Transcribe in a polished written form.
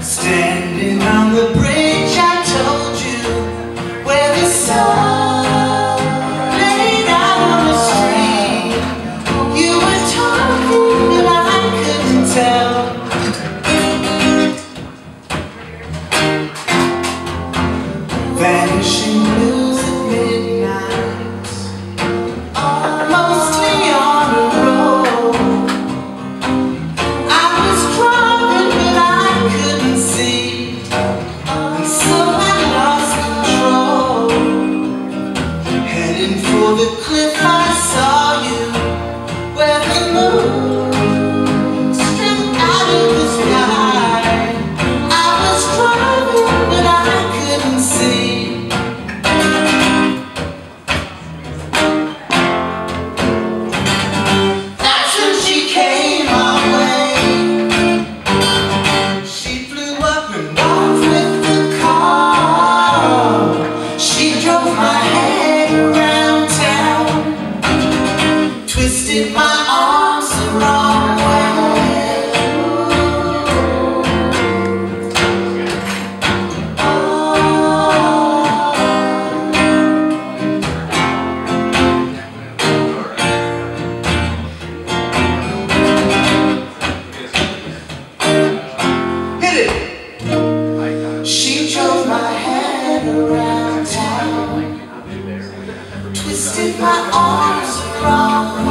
Standing on the bridge, I told you, where the sun laid out on the street. You were talking, but I couldn't tell. Vanishing blues at midnight, mostly on a road. I was driving, but I couldn't see, and so I lost control. Heading for the cliff, I saw you, where the moon stripped out of the sky. I was driving, but I couldn't see. That's when she came our way. She flew up and off with the car. She drove my head around town, twisted my arms the wrong way. Hit it! She drove my head around town, twisted my arms the wrong way.